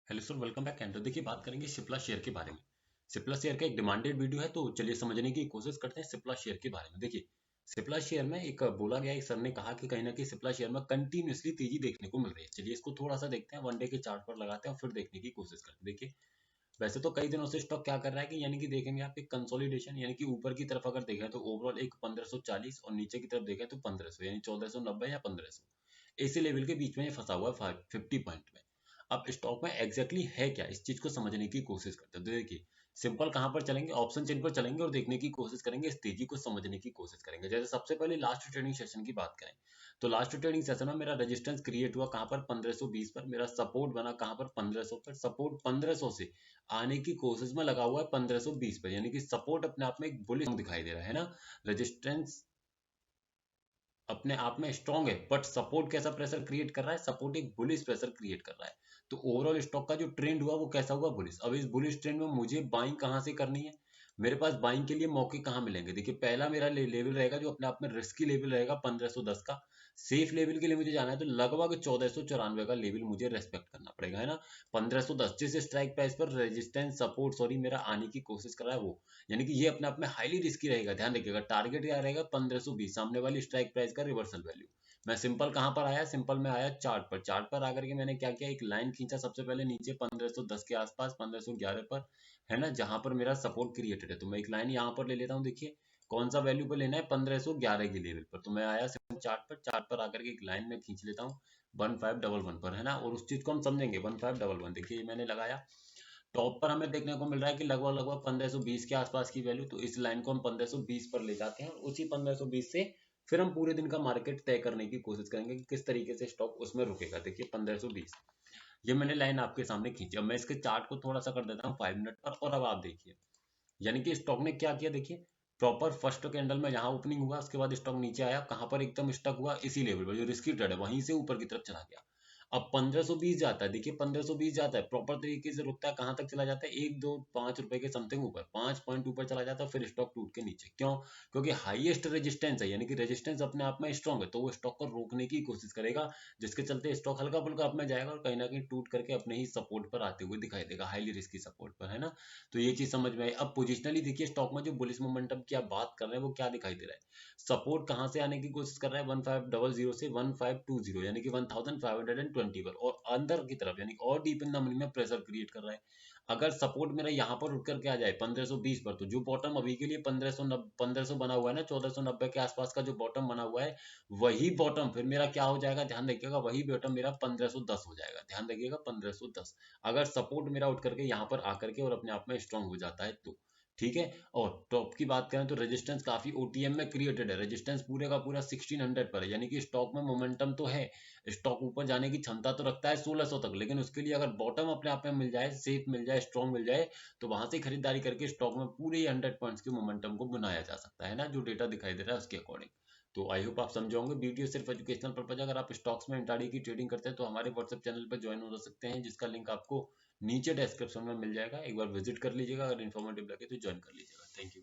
Hello sir, welcome back. And देखिए, बात करेंगे सिप्ला शेयर के बारे में। सिप्ला शेयर का एक डिमांडेड वीडियो है, तो चलिए समझने की कोशिश करते हैं सिप्ला शेयर के बारे में। देखिए, सिप्ला शेयर में एक बोला गया, एक सर ने कहा कि कहीं ना कहीं सिप्ला शेयर में कंटिन्यूअसली तेजी देखने को मिल रही है। चलिए इसको थोड़ा सा देखते हैं, वन डे के चार्ट पर लगाते हैं और फिर देखने की कोशिश करते हैं। देखिए, वैसे तो कई दिनों से स्टॉक क्या कर रहा है कि यानी कि देखेंगे आप एक कंसोलिडेशन, यानी कि ऊपर की तरफ अगर देखें तो ओवरऑल एक 1540 और नीचे की तरफ देखें तो 1500, यानी 1490 या 1500 इसी लेवल के बीच में ये फंसा हुआ है 50 पॉइंट में। अब स्टॉक में एग्जैक्टली है क्या, इस चीज को समझने की कोशिश करते हैं। तो देखिए, सिंपल कहां पर चलेंगे, ऑप्शन चेन पर चलेंगे और देखने की कोशिश करेंगे, इस तेजी को समझने की कोशिश करेंगे। जैसे सबसे पहले लास्ट ट्रेडिंग सेशन की बात करें, तो लास्ट ट्रेडिंग सेशन में मेरा रेजिस्टेंस क्रिएट हुआ कहां पर, 1520 पर। मेरा सपोर्ट बना कहां पर, 1500 पर। सपोर्ट 1500 से आने की कोशिश में लगा हुआ है 1520 पर, यानी कि सपोर्ट अपने आप में एक बुलिश दिखाई दे रहा है ना। रेजिस्टेंस अपने आप में स्ट्रांग है, बट सपोर्ट कैसा प्रेशर क्रिएट कर रहा है, सपोर्ट एक बुलिश प्रेशर क्रिएट कर रहा है। तो ओवरऑल स्टॉक का जो ट्रेंड हुआ वो कैसा हुआ, बुलिश। अब इस बुलिश ट्रेंड में मुझे बाइंग कहां से करनी है, मेरे पास बाइंग के लिए मौके कहां मिलेंगे। देखिए, पहला मेरा लेवल रहेगा जो अपने आप में रिस्की लेवल रहेगा 1510 का। सेफ लेवल के लिए मुझे जाना है तो लगभग 1494 का लेवल मुझे रेस्पेक्ट करना पड़ेगा, है ना। 1510 जिस स्ट्राइक प्राइस पर रेजिस्टेंस सपोर्ट सॉरी मेरा आने की कोशिश कर रहा है वो, यानी कि ये अपने आप में हाईली रिस्की रहेगा। ध्यान रखिएगा, टारगेट क्या रहेगा, 1520 सामने वाली स्ट्राइक प्राइस का रिवर्सल वैल्यू। मैं सिंपल कहां पर आया, सिंपल में आया चार्ट पर। चार्ट पर आकर के मैंने क्या किया, एक लाइन खींचा सबसे पहले नीचे 1510 के आसपास, 1511 पर, है ना, जहां पर मेरा सपोर्ट क्रिएटेड है। तो मैं एक लाइन यहां पर ले लेता हूं। देखिए, कौन सा वैल्यू पर लेना है, 1511 के लेवल पर। तो मैं आया चार्ट पर आकर के एक लाइन में खींच लेता हूँ 1511 पर, है ना। और उस चीज को हम समझेंगे 1511। देखिए, ये मैंने लगाया, टॉप पर हमें देखने को मिल रहा है कि लगभग लगभग 1520 के आसपास की वैल्यू। तो इस लाइन को हम 1520 पर ले जाते हैं और उसी 1520 से फिर हम पूरे दिन का मार्केट तय करने की कोशिश करेंगे कि किस तरीके से स्टॉक उसमें रुकेगा। देखिए, 1520 ये मैंने लाइन आपके सामने खींची। अब मैं इसके चार्ट को थोड़ा सा कर देता हूँ 5 मिनट पर, और अब आप देखिए, यानी कि स्टॉक ने क्या किया। देखिए, प्रॉपर फर्स्ट कैंडल में यहाँ ओपनिंग हुआ, उसके बाद स्टॉक नीचे आया, कहां पर एकदम स्टक हुआ, इसी लेवल पर जो रिस्की ट्रेड है वहीं से ऊपर की तरफ चला गया। अब 1520 जाता है, देखिए 1520 जाता है, प्रॉपर तरीके से रुकता है, कहां तक चला जाता है, 1 2 5 रुपए के समथिंग ऊपर, 5 पॉइंट ऊपर चला जाता है, फिर स्टॉक टूट के नीचे। क्यों, क्योंकि हाईएस्ट रेजिस्टेंस है, यानी कि रेजिस्टेंस अपने आप में स्ट्रांग है, तो वो स्टॉक को रोकने की कोशिश करेगा, जिसके चलते स्टॉक हल्का फुल्का अप में जाएगा और कहीं ना कहीं टूट करके अपने ही सपोर्ट पर आते हुए दिखाई देगा, हाईली रिस्की सपोर्ट पर, है ना। तो ये चीज समझ में आई। अब पोजिशनली देखिए, स्टॉक में जो बुलिश मोमेंटम की आप बात कर रहे हैं वो क्या दिखाई दे रहा है, सपोर्ट कहां से आने की कोशिश कर रहा है, 1500 से 1520, यानी कि 1520 पर, और अंदर की तरफ यानी और डीप इन द मनी में प्रेशर क्रिएट कर रहा है। अगर सपोर्ट मेरा यहाँ पर उठ करके आ जाए 1520 पर, तो जो बॉटम अभी के लिए 1500 बना हुआ है ना, 1490 के आसपास का जो बॉटम बना हुआ है, वही बॉटम फिर मेरा क्या हो जाएगा, ध्यान रखिएगा, वही बॉटम मेरा 1510 हो जाएगा। ध्यान रखिएगा, 1510 अगर सपोर्ट मेरा उठ करके यहाँ पर आकर के और अपने आप में स्ट्रांग हो जाता है तो ठीक है। और टॉप की बात करें तो रेजिस्टेंस काफी ओटीएम में क्रिएटेड है, रेजिस्टेंस पूरे का पूरा 1600 पर है, यानी कि स्टॉक में मोमेंटम तो है, स्टॉक ऊपर जाने की क्षमता तो रखता है 1600 तक, लेकिन उसके लिए अगर बॉटम अपने आप में मिल जाए, सेफ मिल जाए, स्ट्रॉन्ग मिल जाए, तो वहां से खरीदारी करके स्टॉक में पूरे 100 पॉइंट्स के मोमेंटम को बनाया जा सकता है ना, जो डेटा दिखाई दे रहा है उसके अकॉर्डिंग। तो आई होप आप समझोगे, वीडियो सिर्फ एजुकेशनल पर्पज। अगर आप स्टॉक्स में इंट्राडे की ट्रेडिंग करते हैं तो हमारे व्हाट्सएप चैनल पर ज्वाइन हो सकते हैं, जिसका लिंक आपको नीचे डिस्क्रिप्शन में मिल जाएगा, एक बार विजिट कर लीजिएगा, अगर इन्फॉर्मेटिव लगे तो ज्वाइन कर लीजिएगा। Thank you.